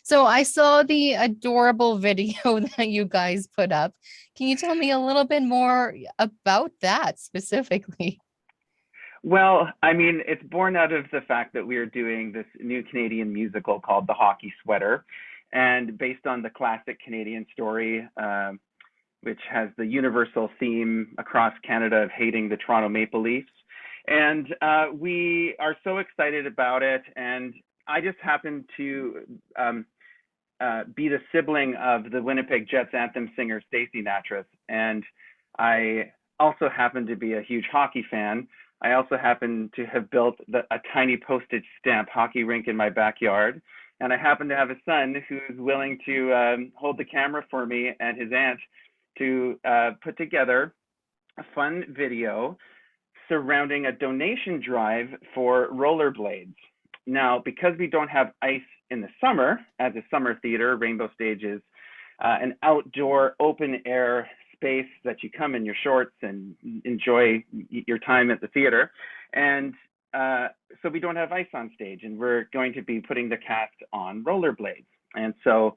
So I saw the adorable video that you guys put up. Can you tell me a little bit more about that specifically? Well, I mean, it's born out of the fact that we are doing this new Canadian musical called The Hockey Sweater, and based on the classic Canadian story, which has the universal theme across Canada of hating the Toronto Maple Leafs. And we are so excited about it. And I just happen to be the sibling of the Winnipeg Jets anthem singer Stacey Natras. And I also happen to be a huge hockey fan. I also happen to have built a tiny postage stamp hockey rink in my backyard. And I happen to have a son who is willing to hold the camera for me and his aunt to put together a fun video surrounding a donation drive for rollerblades. Now, because we don't have ice in the summer, as a summer theater, Rainbow Stage is an outdoor open air space that you come in your shorts and enjoy your time at the theater. And so we don't have ice on stage, and we're going to be putting the cast on rollerblades. And so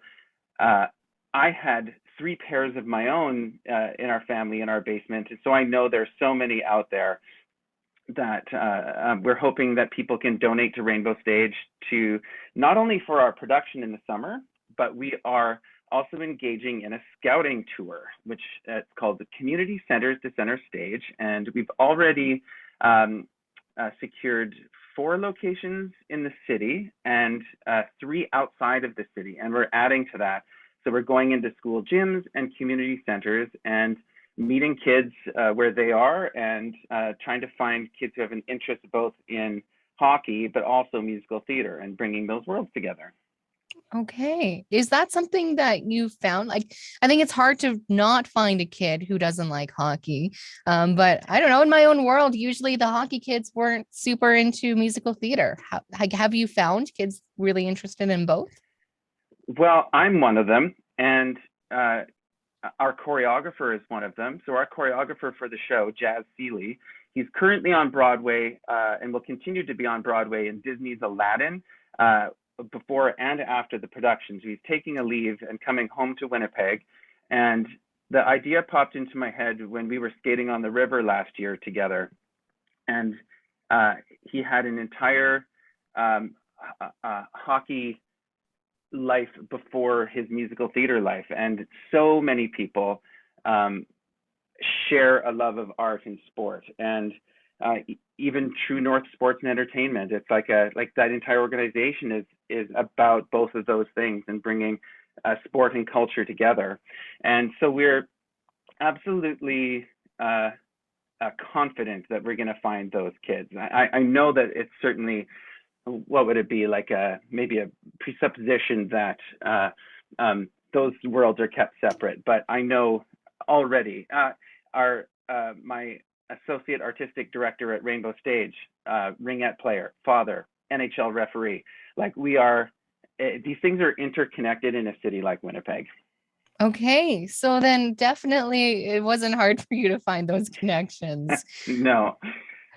I had three pairs of my own in our family in our basement. And so I know there's so many out there that we're hoping that people can donate to Rainbow Stage to not only for our production in the summer, but we are also engaging in a scouting tour, which it's called the Community Centers to Center Stage. And we've already secured 4 locations in the city and 3 outside of the city. And we're adding to that. So we're going into school gyms and community centers and meeting kids where they are and trying to find kids who have an interest both in hockey, but also musical theater and bringing those worlds together. Okay. Is that something that you found? Like, I think it's hard to not find a kid who doesn't like hockey. But I don't know, in my own world, usually the hockey kids weren't super into musical theater. Have you found kids really interested in both? Well, I'm one of them, and our choreographer is one of them. So our choreographer for the show, Jazz Sealey, he's currently on Broadway and will continue to be on Broadway in Disney's Aladdin before and after the production. So he's taking a leave and coming home to Winnipeg. And the idea popped into my head when we were skating on the river last year together. And he had an entire hockey life before his musical theater life, and so many people share a love of art and sport, and even True North Sports and Entertainment. It's like that entire organization is about both of those things and bringing sport and culture together. And so we're absolutely confident that we're going to find those kids. I know that it's certainly, what would it be, like maybe a presupposition that those worlds are kept separate, but I know already my associate artistic director at Rainbow Stage, ringette player, father, NHL referee, like we are, these things are interconnected in a city like Winnipeg. Okay, so then definitely it wasn't hard for you to find those connections. No.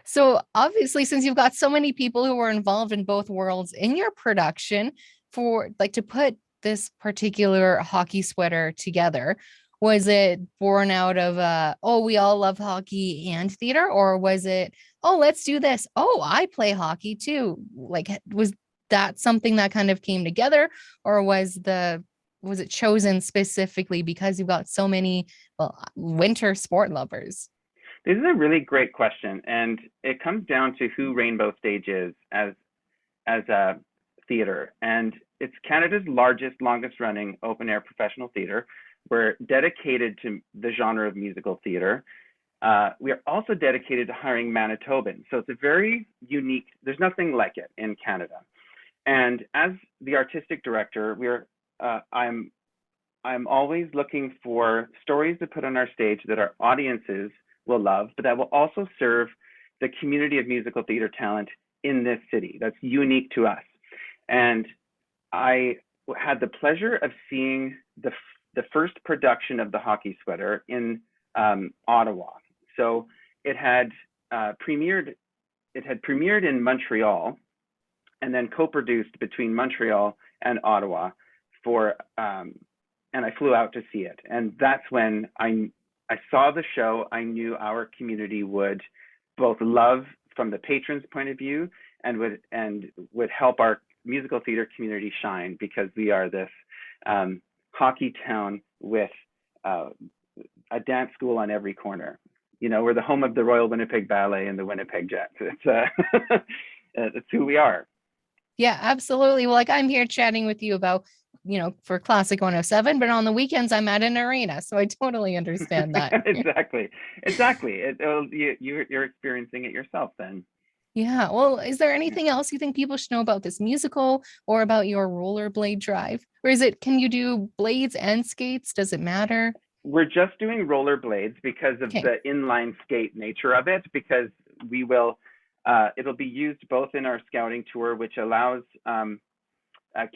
So obviously, since you've got so many people who are involved in both worlds in your production, for like to put this particular hockey sweater together, was it born out of oh, we all love hockey and theater, or was it, oh, let's do this. Oh, I play hockey too. Like, was that something that kind of came together, or was it chosen specifically because you've got so many, well, winter sport lovers? This is a really great question, and it comes down to who Rainbow Stage is as a theater, and it's Canada's largest, longest-running open-air professional theater. We're dedicated to the genre of musical theater. We are also dedicated to hiring Manitobans, so it's a very unique. There's nothing like it in Canada. And as the artistic director, I'm always looking for stories to put on our stage that our audiences will love, but that will also serve the community of musical theater talent in this city that's unique to us. And I had the pleasure of seeing the first production of the hockey sweater in Ottawa. So it had premiered in Montreal and then co-produced between Montreal and Ottawa. for and I flew out to see it. And that's when I saw the show. I knew our community would both love from the patrons' point of view and would help our musical theater community shine, because we are this hockey town with a dance school on every corner. You know, we're the home of the Royal Winnipeg Ballet and the Winnipeg Jets. It's who we are. Yeah, absolutely. Well, like I'm here chatting with you about, for Classic 107, but on the weekends I'm at an arena. So I totally understand that. Exactly. Exactly. You're experiencing it yourself then. Yeah. Well, is there Yeah. anything else you think people should know about this musical or about your rollerblade drive? Or can you do blades and skates? Does it matter? We're just doing rollerblades because of Okay. the inline skate nature of it, because it'll be used both in our scouting tour, which allows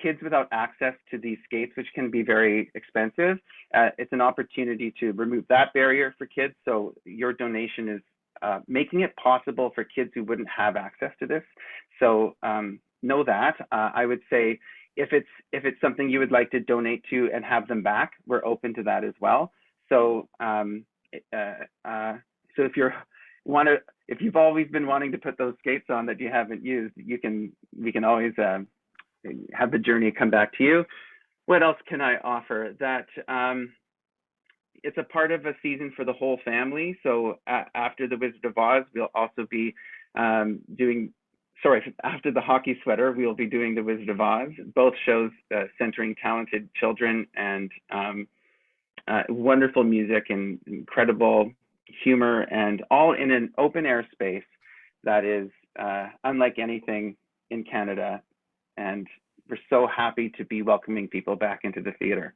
kids without access to these skates, which can be very expensive. It's an opportunity to remove that barrier for kids. So your donation is making it possible for kids who wouldn't have access to this. So know that. I would say if it's something you would like to donate to and have them back, we're open to that as well. So so if you've always been wanting to put those skates on that you haven't used, we can always have the journey come back to you. What else can I offer? That it's a part of a season for the whole family. So after the Wizard of Oz, we'll also be after the hockey sweater, we'll be doing the Wizard of Oz. Both shows centering talented children and wonderful music and incredible humor, and all in an open air space that is unlike anything in Canada. And we're so happy to be welcoming people back into the theater.